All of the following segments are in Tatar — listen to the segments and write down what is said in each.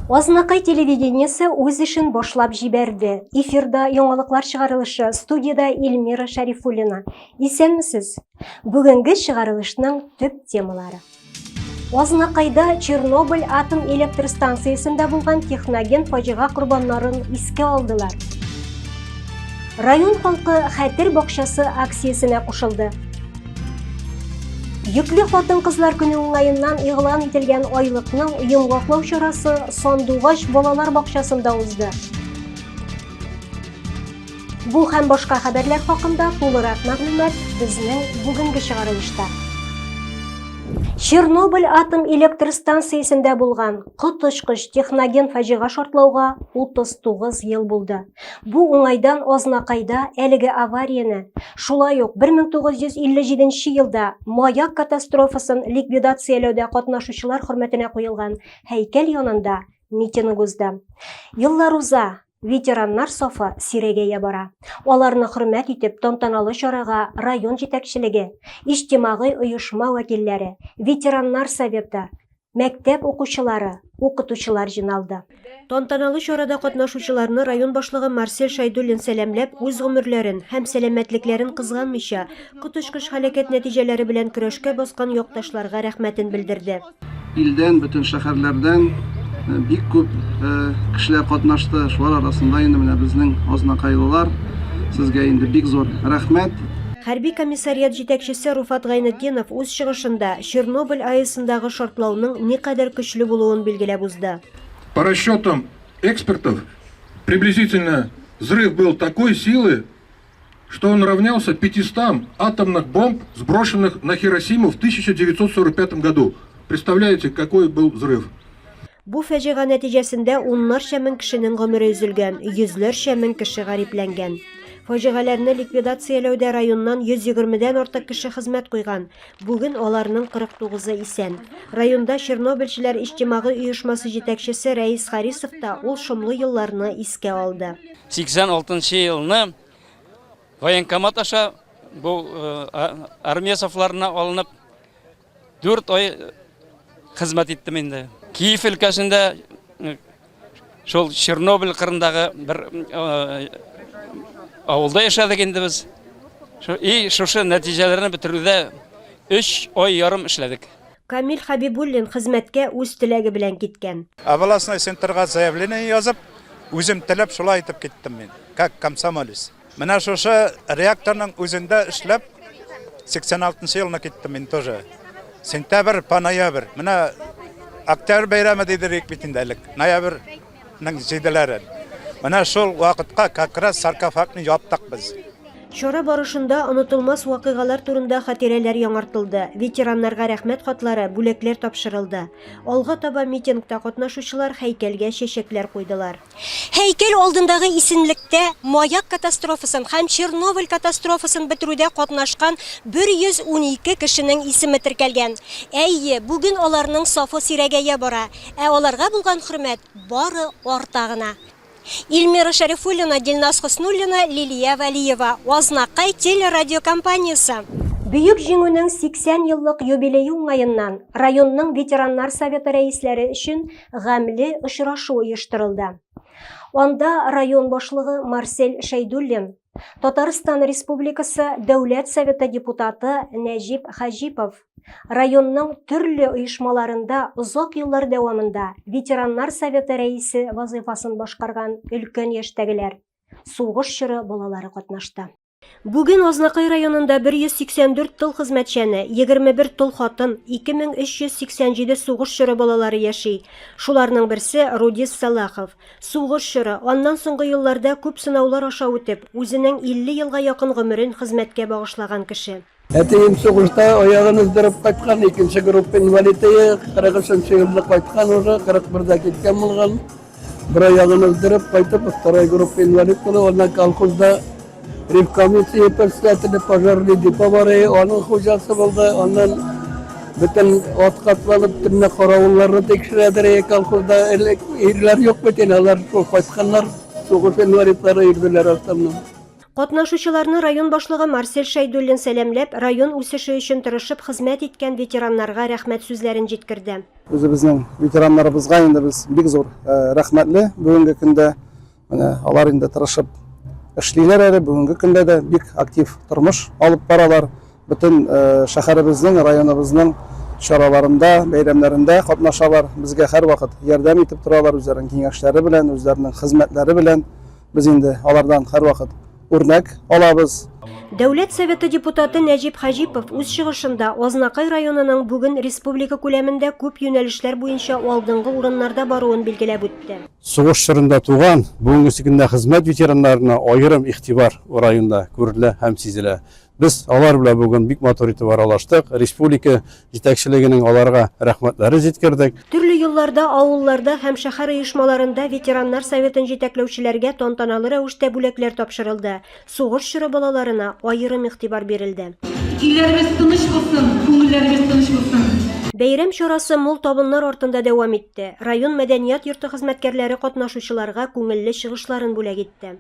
Азнакай телевидениесе үз эшен башлап җибәрде. Эфирда яңалыклар чыгарылышы, студияда Эльмира Шарифуллина. Исәнмесез? Бүгенге чыгарылышның төп темалары. Азнакайда Чернобыль атом электр станциясында булган техноген фаҗига курбаннарын искә алдылар. Район халкы хәтер бакчасы акциясенә кушылды. Йөкле хатын-кызлар көне уңаеннан игълан ителгән айлыкның йомгаклау чарасы Сандугач балалар бакчасында узды. Бу һәм башка хәбәрләр хакында тулырак мәгълүмат безнең бүгенге чыгарылышта. Чернобыль атом электр станциясында булган коточкыч техноген фаҗига шартлауга 39 ел булды. Бу уңайдан Азнакайда әлеге аварияне, шулай ук 1957 елда маяк катастрофасын ликвидацияләүдә катнашучылар хөрмәтенә куелган һәйкәл янында митинг узды. Еллар уза, ветераннар сафы сирәгәя бара. Аларны хөрмәт итеп тантаналы чарага район җитәкчелеге, иҗтимагый оешма вәкилләре, ветераннар советы, мәктәп укучылары, укытучылар җыйналды. Тантаналы чарада катнашучыларны район башлыгы Марсель Шайдуллин сәламләп, үз гомерләрен һәм сәламәтлекләрен кызганмыйча, коточкыч һәлакәт нәтиҗәләре белән көрәшкә баскан якташларга рәхмәтен белдерде. Илдән, бөтен шәһәрләрдән бик күп кешеләр катнашты. Шулар арасында инде менә безнең Азнакайлылар. Сезгә инде бик зур рәхмәт. Хәрби комиссариат җитәкчесе Руфат Гайнетдинов үз чыгышында Чернобыль АЭСындагы шартлауның никадәр көчле булуын билгеләп узды. По расчетам экспертов, приблизительно взрыв был такой силы, что он равнялся 500 атомных бомб, сброшенных на Хиросиму в 1945 году. Представляете, какой был взрыв? Бу фаҗига нәтиҗәсендә уннарча мең кешенең гомере өзелгән, йөзләрчә мең кеше гарипләнгән. Фаҗигаларны ликвидацияләүдә районнан 120дән артык кеше хезмәт куйган. Бүген аларның 49-ы исән. Районда Чернобыльчеләр иҗтимагый оешмасы җитәкчесе Рәис Харисов та ул шомлы елларны искә алды. 86 елны военкомат аша бу армия сафларына алынып 4 ай хезмәт иттем инде. Киев өлкәсендә шул Чернобыль кырындагы бер авылда яшәдек инде без. Шушы нәтиҗәләрне бетерүдә 3 ай ярым эшләдек. Камил Хабибуллин хезмәткә үз теләге белән киткән. Областной центрга заявление язып, үзем теләп шулай итеп киттем мин, как комсомолец. Менә шушы реакторның үзендә эшләп 86 елны киттем мин тоже. Сентябрь по ноябрь. Менә Октябрь бәйрәме дидерик бит инде элек. Ноябрьнең җиделәрен. Менә шул вакытка как раз саркофагны яптык без. Чара барышында онытылмас вакыйгалар турында хатирәләр яңартылды. Ветераннарга рәхмәт хатлары, бүләкләр тапшырылды. Алга таба митингта катнашучылар һәйкәлгә чәчәкләр куйдылар. Һәйкәл алдындагы исемлектә маяк катастрофасын һәм Чернобыль катастрофасын бетерүдә катнашкан 112 кешенең исеме теркәлгән. Әйе, бүген аларның сафы сирәгәя бара, ә аларга булган хөрмәт бары арта гына. Эльмира Шарифуллина, Дилназ Хуснуллина, Лилия Валиева, Азнакай телерадиокомпаниясе. Бөек җиңүнең 80 еллык юбилее уңаеннан районның ветераннар советы рәисләре өчен гамле очрашу оештырылды. Анда район башлыгы Марсель Шайдуллин, Татарстан Республикасы Дәүләт Советы депутаты Нәҗип Хаҗипов, районның төрле оешмаларында озак еллар дәвамында ветераннар советы рәисе вазифасын башкарган өлкән яшьтәгеләр, сугыш чоры балалары катнашты. Бүген Азнакай районында 184 тыл хезмәтчәне, 21 тыл хатын, 2387 сугыш чоры балалары яши. Шуларның берсе Рудис Салахов. Сугыш чоры аннан соңгы елларда күп сынаулар аша үтеп, үзенең 50 елга якын гомерен хезмәткә багышлаган кеше. Әтием сугышта аягын өздереп кайткан, икенче группа инвалиды, 43 елда кайткан, уже 41да киткән булган. Бер аягын өздереп кайтып, второй группа инвалид булып, аны колхозда Ревкомиссия председателя пожарный депо бар, аның хуҗасы булды. Аннан бөтен ат катланып, төнне каравылларны тикшерәдер, колхозда ирләр юк бит, алар кайтканнар, сугыш инвалидлары ирделәр астыннан. Катнашучыларны район башлыгы Марсель Шайдуллин сәламләп, район үсеше өчен тырышып хезмәт иткән ветераннарга рәхмәт сүзләрен җиткерде. Үзебезнең ветераннарыбызга инде без бик зур рәхмәтле. Бүгенге көндә алар инде тырышып эшлиләр әле. Бүгенге көндә дә бик актив тормыш алып баралар. Бөтен шәһәребезнең, районыбызның чараларында, бәйрәмнәрендә катнашалар. Безгә һәр вакыт ярдәм итеп торалар үзләренең киңәшләре белән, үзләренең хезмәтләре белән. Без инде алардан һәр вакыт үрнәк алабыз. Дәүләт Советы депутаты Нәҗип Хаҗипов үз чыгышында Азнакай районының бүген республика күләмендә күп юнәлешләр буенча алдынгы урыннарда баруын билгеләп үтте. Сугыш чорында туган, бүгенге көндә хезмәт ветераннарына аерым игътибар районда күрелә һәм сизелә. Biz алар белән бүген бик матур итеп аралаштык. Республика җитәкчелегенең аларга рәхмәтләре җиткердек. Төрле юлларда, авылларда һәм шәһәр оешмаларында ветераннар советын җитәкләүчеләргә тантаналы рәвештә бүләкләр тапшырылды. Сугыш чоры балаларына аерым игътибар бирелде. Илләребез тыныч булсын, күңелләребез тыныч булсын. Бәйрәм чарасы мул табыннар артында дәвам итте. Район мәдәният йорты хезмәткәрләре катнашучыларга күңелле чыгышларын бүләк итте.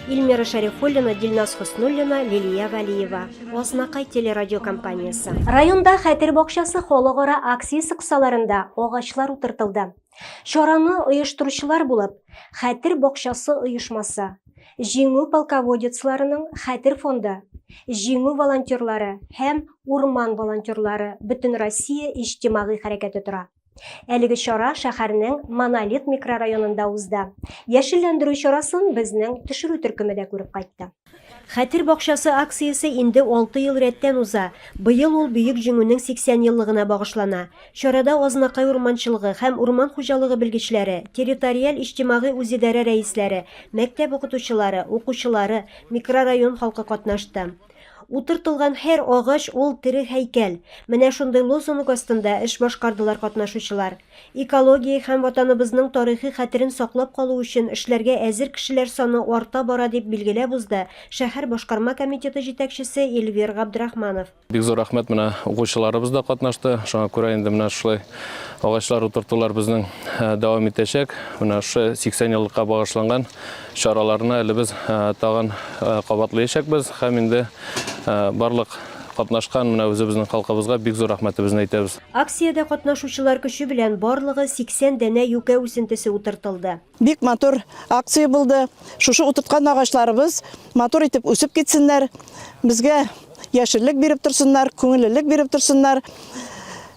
Илмира Шарифуллина, Дилназ Хуснуллина, Лилия Валиева. Азнакай телерадиокомпаниясы. Районда хәтер бакчасы халыкара акциясе кысаларында агачлар утыртылды. Чараны оештыручылар булып, хәтер бакчасы оешмасы, җиңү полководецларының хәтер фонды, җиңү волонтерлары һәм урман волонтерлары бөтен Россия иҗтимагый хәрәкәте тора. Әлеге чара шәһәрнең Монолит микрорайонында узды. Яшелләндерү чарасын безнең төшерү төркеме күреп кайтты. Хәтер бакчасы акциясе инде 6 ел рәттән уза. Быел ул бөек җиңүнең 80 еллыгына багышлана. Чарада Азнакай урманчылыгы һәм урман хуҗалыгы белгечләре, территориаль иҗтимагый үзидарә рәисләре, мәктәп укытучылары, укучылары, микрорайон халкы катнашты. Утыртылган һәр агач ул тере һәйкәл. Менә шундый лозунг астында эш башкардылар катнашучылар. Экология һәм ватаныбызның тарихи хәтерен саклап калу өчен эшләргә әзер кешеләр саны арта бара дип билгеләп узды шәһәр башкарма комитеты җитәкчесе Эльвир Габдрахманов. Бик зур рәхмәт, менә укучыларыбыз да катнашты. Шуңа күрә инде менә шулай агачлар утыртулар безнең дәвам итәчәк. Менә шу 80 еллыкка багышланган чараларны әле без тагын кабатлаячакбыз һәм инде барлык катнашкан менә үзебезнең халкыбызга бик зур рәхмәтебезне әйтәбез. Акциядә катнашучылар көче белән барлыгы 80 дәнә юкә үсентесе утыртылды. Бик матур акция булды. Шушы утырткан агачларыбыз матур итеп үсеп китсеннәр. Безгә яшеллек биреп торсыннар, күңеллелек биреп торсыннар.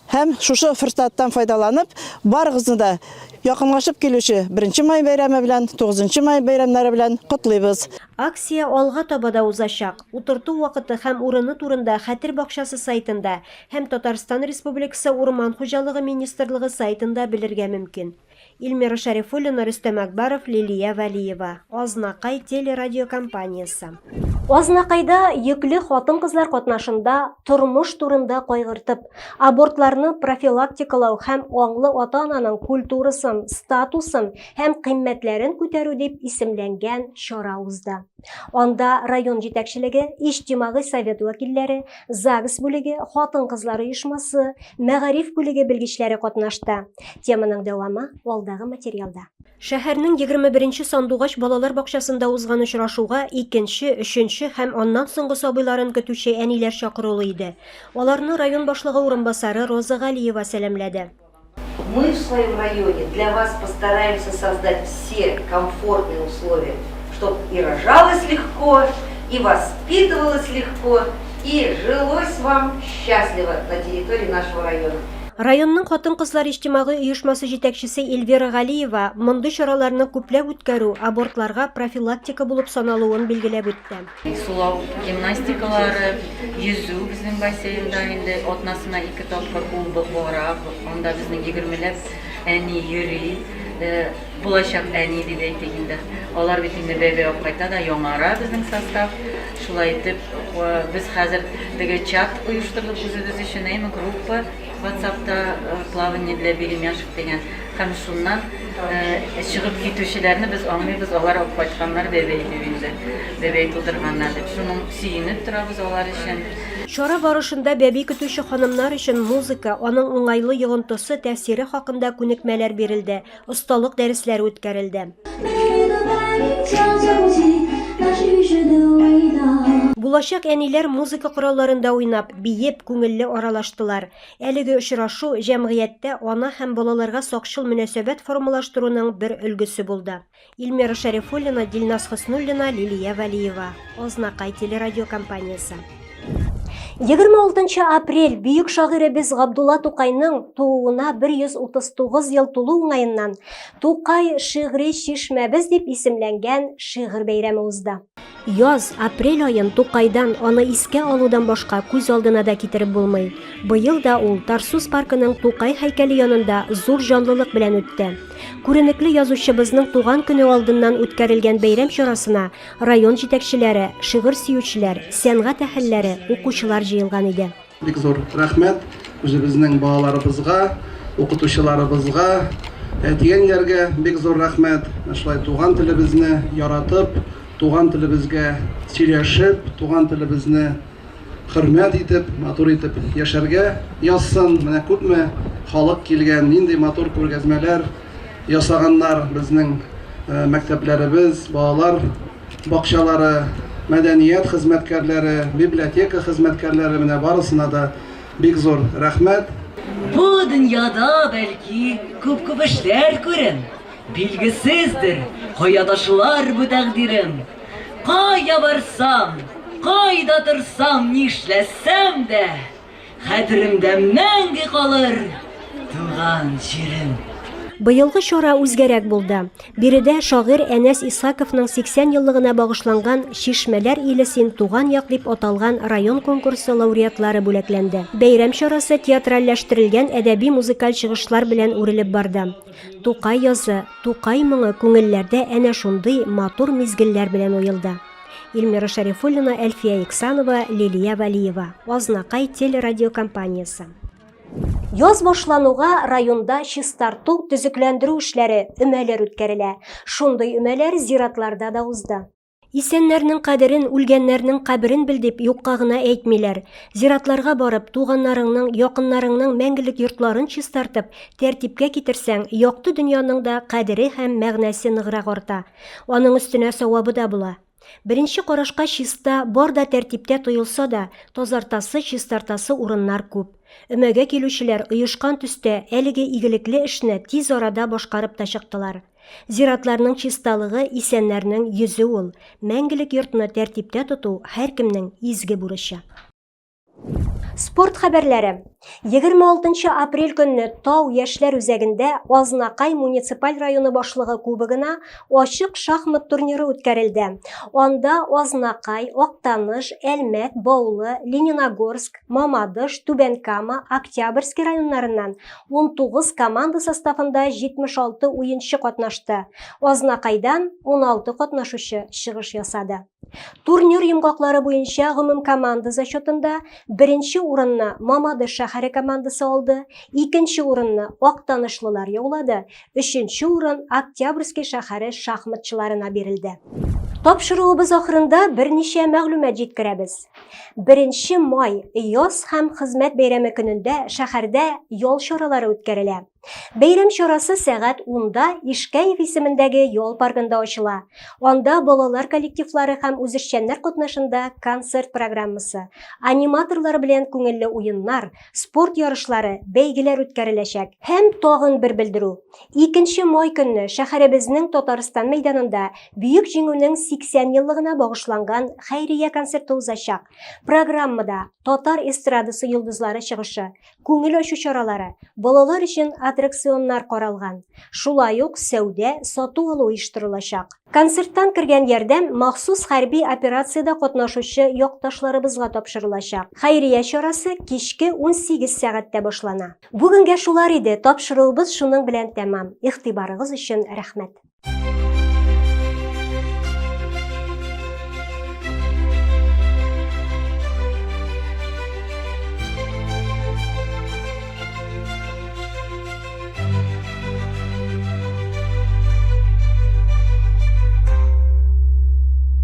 Һәм шушы форсаттан файдаланып, барыгызны да якынлашып килүче 1 май бәйрәме белән, 9 май бәйрәмнәре белән котлыйбыз. Акция алга таба да узачак. Утырту вакыты һәм урыны турында Хәтер бакчасы сайтында һәм Татарстан Республикасы Урман хуҗалыгы министрлыгы сайтында белергә мөмкин. Илмира Шарифуллина, Рөстәм Акбаров, Лилия Валиева. Азнакай телерадиокомпаниясы. Азнакайда йөкле хатын-кызлар катнашында тормыш турында кайгыртып, абортларны профилактикалау һәм аңлы ата-ананың культурасын, статусын һәм кыйммәтләрен күтәрү дип исемләнгән чара узды. Анда район җитәкчелеге, иҗтимагый совет вәкилләре, ЗАГС бүлеге, хатын-кызлар оешмасы, мәгариф бүлеге белгечләре катнашты. Теманың дәвамы алдагы материалда. Шәһәрнең 21-нче Сандугач балалар бакчасында узган очрашуга 2-нче, 3-нче һәм аннан соңгы сабыйларын көтүче әниләр чакырылы иде. Аларны район башлыгы урынбасары Роза Галиева сәламләде. Мы в своем районе для вас постараемся создать все комфортные условия, чтобы и рожалось легко, и воспитывалось легко, и жилось вам счастливо на территории нашего района. Районның хатын-кызлар иҗтимагый оешмасы җитәкчесе Эльвира Галиева мондый чараларны күпләп үткәрү абортларга профилактика булып саналуын билгеләп үтте. Сулау гимнастикалары, йөзү безнең бассейнда инде атнасына 2 тапкыр ул бара. Анда безнең 20ләп әни йөри, булачак әни дип әйтик инде. Алар бит инде бәбе кайта да яңара безнең состав. Шулай итеп без хәзер теге чат оештырдык үзебез өчен, группа WhatsApp'та плавание для беременных дигән. Һәм шуннан Çıkıp gitüşlerini biz anlayız, onlar alıp kaçkanlar bebeydi bizde. Bebey tuturganlar dep. Şunun suyunip turabız onlar için. Чара барышында бәби көтүче ханымнар өчен музыка, аның уңайлы йогынтысы тәэсире хакында күнекмәләр бирелде, осталык дәресләре үткәрелде. Булачак әниләр музыка коралларында уйнап, биеп, күңелле аралаштылар. Әлеге очрашу җәмгыятьтә ана һәм балаларга сакчыл мөнәсәбәт формалаштыруның бер өлгесе булды. Илмира Шәрифуллина, Дилназ Хоснуллина, Лилия Валиева. Ознакай телерадиокомпаниясе. 26 апрель бүйük шагыйребез Габдулла Тукайның тууына 139 ел тулу уңайыннан Тукай шигъри чишмәбез дип исемләнгән шигырь бәйрәме узды. Яз, апрель айын Тукайдан аны искә алудан башка күз алдына да китереп булмый. Быел да ул Тарсус паркының Тукай һәйкәле янында зур җанлылык белән үтте. Күренекле язучыбызның туган көне алдыннан үткәрелгән бәйрәм чарасына район җитәкчеләре, шигырь сөючеләр, сәнгать әһелләре, укучылар җыелган иде. Бик зур рәхмәт үзебезнең балаларыбызга, укытучыларыбызга, әтигәннәргә бик зур рәхмәт. Шулай туган телебезне яратып, туган телебезгә сөйләшеп, туган телебезне хөрмәт итеп, матур итеп яшәргә язсын. Менә күпме халык килгән, нинди матур күргәзмәләр ясаганнар безнең мәктәпләребез, балалар бакчалары, мәдәният хезмәткәрләре, библиотека хезмәткәрләре, менә барысына да бик зур рәхмәт. Бу дөньяда бәлки күп эшләр күрен, билгесездер, каядашылар бу тәкъдирем. Кая барсам, кайда торсам, нишләсәм дә, хәтеремдә мәңге калыр туган җирем. Быелгы чара үзгәрәк булды. Биредә шагыйрь Әнәс Исаковның 80 еллыгына багышланган Чишмәләр илесен туган як дип аталган район конкурсы лауреатлары бүләкләнде. Бәйрәм чарасы театральләштерелгән әдәби-музыкаль чыгышлар белән үрелеп барды. Тукай язы, Тукай моңы күңелләрдә әнә шундый матур мизгелләр белән уелды. Илмира Шәрифуллина, Әлфия Иксанова, Лилия Валиева. Ознакай телерадиокомпаниясе. Яз башлануга районда чистарту, төзекләндерү эшләре, өмәләр үткәрелә. Шундый өмәләр зиратларда да узды. Исәннәрнең кадерен, үлгәннәрнең каберен белдеп юкка гына әйтмиләр. Зиратларга барып, туганнарыңның, якыннарыңның мәңгелек йортларын чистартып, тәртипкә китерсәң, якты дөньяның да кадере һәм мәгънәсе ныграк арта. Аның өстенә савабы да була. Беренче карашка чиста, бар да тәртиптә тоелса да, тазартасы, чистартасы урыннар күп. Өмәгә килүчеләр оешкан төстә әлеге игелекле эшне тиз арада башкарып та чыктылар. Зиратларның чисталыгы исәннәрнең йөзе ул. Мәңгелек йортны тәртиптә тоту һәркемнең изге бурычы. Спорт хәбәрләре. 26 апрель көнне Тау яшьләр үзәгендә Азнакай муниципаль районы башлыгы кубогына ачык шахмат турниры үткәрелде. Анда Азнакай, Актаныш, Әлмәт, Баулы, Лениногорск, Мамадыш, Түбән-Кама, Октябрьский районнарыннан 19 команда составында 76 уенчы катнашты. Азнакайдан 16 катнашучы чыгыш ясады. Турнир йомгаклары буенча гомум команда зачетында беренче урынны Мамадыш шәһәре командасы алды, икенче урынны Актанышлылар яулады, өченче урын Октябрьский шәһәре шахматчыларына бирелде. Тапшыруыбыз ахырында берничә мәгълүмат җиткерәбез. 1 май яз һәм хезмәт бәйрәме көнендә шәһәрдә ял чаралары үткәрелә. Бәйрәм чарасы сәгать 10-да Ишкәев исемендәге ял паркында ачыла. Анда балалар коллективлары һәм үзешчәннәр катнашында концерт программасы, аниматорлар белән күңелле уеннар, спорт ярышлары, бәйгеләр үткәреләчәк. Һәм тагын бер белдерү. 2 май көнне шәһәребезнең Татарстан мәйданында бөек җиңүнең 80 еллыгына багышланган хәйрия концерты узачак. Программада татар эстрадасы йолдызлары чыгышы, күңел ачу чаралары, балалар өчен аттракционнар каралган. Шулай ук сәүдә, сату алу оештырылачак. Концерттан кергән ярдәм махсус хәрби операциядә катнашучы якташларыбызга тапшырылачак. Хәйрия чарасы кичке 18 сәгатьтә башлана. Бүгенгә шулар иде, тапшыруыбыз шуның белән тәмам. Игътибарыгыз өчен рәхмәт.